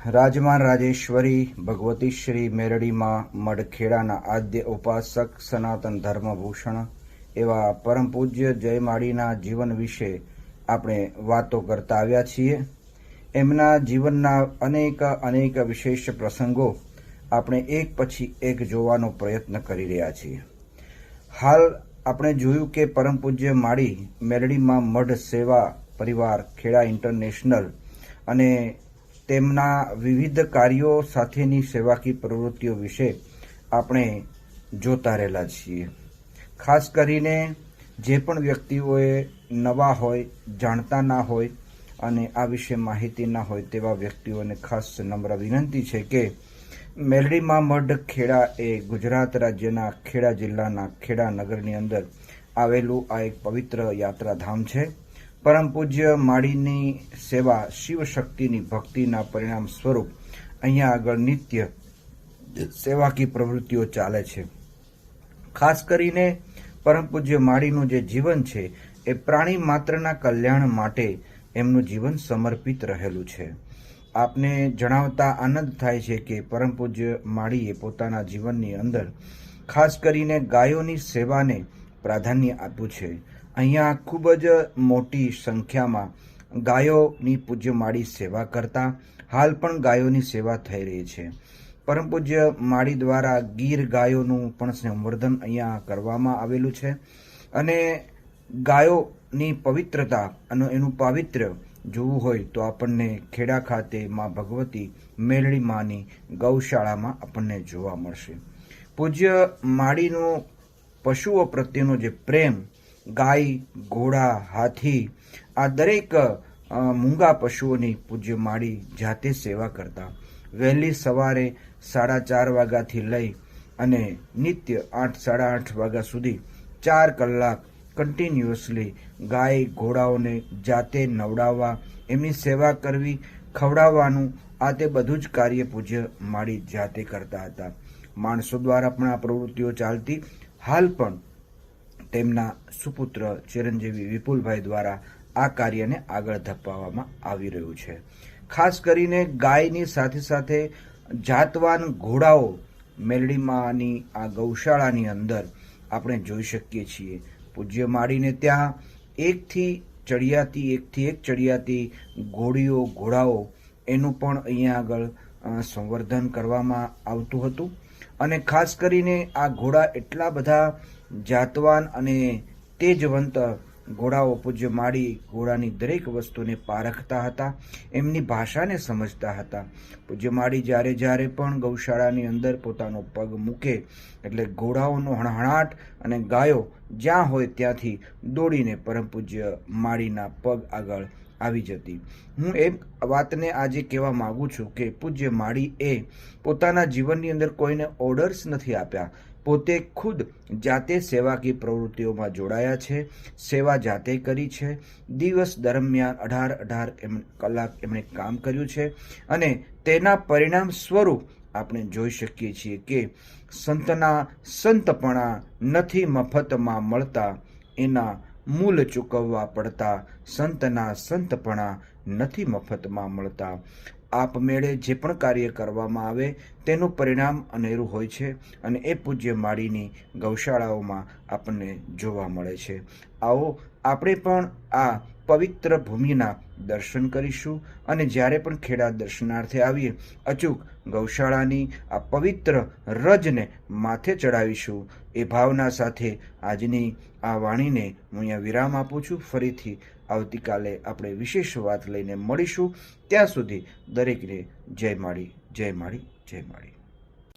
રાજમાન રાજેશ્વરી ભગવતી શ્રી મેરડીમાં મઢખેડાના આદ્ય ઉપાસક સનાતન ધર્મભૂષણ એવા પરમ પૂજ્ય જયમાળીના જીવન વિશે આપણે વાતો કરતા આવ્યા છીએ। એમના જીવનના અનેક વિશેષ પ્રસંગો આપણે એક પછી એક જોવાનો પ્રયત્ન કરી રહ્યા છીએ। હાલ આપણે જોયું કે પરમ પૂજ્ય માળી મેરડીમાં મઢ સેવા પરિવાર ખેડા ઇન્ટરનેશનલ અને તેમના વિવિધ કાર્યો સાથેની સેવાકીય પ્રવૃત્તિઓ વિશે આપણે જોતા રહેલા છીએ। ખાસ કરીને જે પણ વ્યક્તિઓએ નવા હોય, જાણતા ના હોય અને આ વિશે માહિતી ના હોય તેવા વ્યક્તિઓને ખાસ નમ્ર વિનંતી છે કે મેરડીમાં મઢ ખેડા એ ગુજરાત રાજ્યના ખેડા જિલ્લાના ખેડા નગરની અંદર આવેલું આ એક પવિત્ર યાત્રાધામ છે। પરમ પૂજ્ય માળીની સેવા શિવ શક્તિની ભક્તિના પરિણામ સ્વરૂપ અહીંયા આગળ નિત્ય સેવાકીય પ્રવૃત્તિઓ ચાલે છે। ખાસ કરીને પરમ પૂજ્ય માળીનું જે જીવન છે એ પ્રાણી માત્રના કલ્યાણ માટે એમનું જીવન સમર્પિત રહેલું છે। આપને જણાવતા આનંદ થાય છે કે પરમ પૂજ્ય માળીએ પોતાના જીવનની અંદર ખાસ કરીને ગાયોની સેવાને પ્રાધાન્ય આપ્યું છે। અહીંયા ખૂબ જ મોટી સંખ્યામાં ગાયોની પૂજ્ય માળી સેવા કરતા હાલ પણ ગાયોની સેવા થઈ રહી છે। પરમ પૂજ્ય માળી દ્વારા ગીર ગાયોનું પણ સંવર્ધન અહીંયા કરવામાં આવેલું છે અને ગાયોની પવિત્રતા અને એનું પાવિત્ર્ય જોવું હોય તો આપણને ખેડા ખાતે માં ભગવતી મેરડી માની ગૌશાળામાં આપણને જોવા મળશે। પૂજ્ય માળીનો પશુઓ પ્રત્યેનો જે પ્રેમ, ગાય, ઘોડા, હાથી આ દરેક મૂંગા પશુઓની પૂજ્ય માળી જાતે સેવા કરતા વહેલી સવારે 4:30 વાગ્યાથી લઈ અને નિત્ય 8, 8:30 વાગ્યા સુધી 4 કલાક કન્ટિન્યુઅસલી ગાય ઘોડાઓને જાતે નવડાવવા, એમની સેવા કરવી, ખવડાવવાનું આ તે બધું જ કાર્ય પૂજ્ય માળી જાતે કરતા હતા। માણસો દ્વારા પણ આ પ્રવૃત્તિઓ ચાલતી હાલ પણ તેમના સુપુત્ર ચિરંજીવી વિપુલભાઈ દ્વારા આ કાર્યને આગળ ધપાવવામાં આવી રહ્યું છે। ખાસ કરીને ગાયની સાથે સાથે જાતવાન ઘોડાઓ મેરડીમાંની આ ગૌશાળાની અંદર આપણે જોઈ શકીએ છીએ। પૂજ્ય માળીને ત્યાં એકથી એક ચડિયાતી ઘોડીઓ, ઘોડાઓ એનું પણ અહીંયા આગળ સંવર્ધન કરવામાં આવતું હતું અને ખાસ કરીને આ ઘોડા એટલા બધા જાતવાન અને તેજવંત ઘોડાઓ પૂજ્ય માળી ઘોડાની દરેક વસ્તુને પારખતા હતા, એમની ભાષાને સમજતા હતા। પૂજ્ય માળી જ્યારે પણ ગૌશાળાની અંદર પોતાનો પગ મૂકે એટલે ઘોડાઓનો હણહણાટ અને ગાયો જ્યાં હોય ત્યાંથી દોડીને પરમ પૂજ્ય માળીના પગ આગળ આવી જતી। હું એ વાતને આજે કહેવા માગું છું કે પૂજ્ય માળી એ પોતાના જીવનની અંદર કોઈને ઓર્ડર્સ નથી આપ્યા, પોતે ખુદ જાતે સેવાકીય પ્રવૃત્તિઓમાં જોડાયા છે, સેવા જાતે કરી છે। દિવસ દરમિયાન 18 કલાક એમણે કામ કર્યું છે અને તેના પરિણામ સ્વરૂપ આપણે જોઈ શકીએ છીએ કે સંતના સંતપણા નથી મફતમાં મળતા, એના મૂલ ચૂકવવા પડતા। સંતના સંતપણા નથી મફતમાં મળતા। આપમેળે જે પણ કાર્ય કરવામાં આવે તેનું પરિણામ અનેરું હોય છે અને એ પૂજ્ય માળીની ગૌશાળાઓમાં આપણને જોવા મળે છે। આવો આપણે પણ આ પવિત્ર ભૂમિના દર્શન કરીશું અને જ્યારે પણ ખેડા દર્શનાર્થે આવીએ અચૂક ગૌશાળાની આ પવિત્ર રજને માથે ચડાવીશું। એ ભાવના સાથે આજની આ વાણીને હું અહીંયા વિરામ આપું છું। ફરીથી આવતીકાલે આપણે વિશેષ વાત લઈને મળીશું। ત્યાં સુધી દરેકને જય માળી, જય માળી, જય માળી।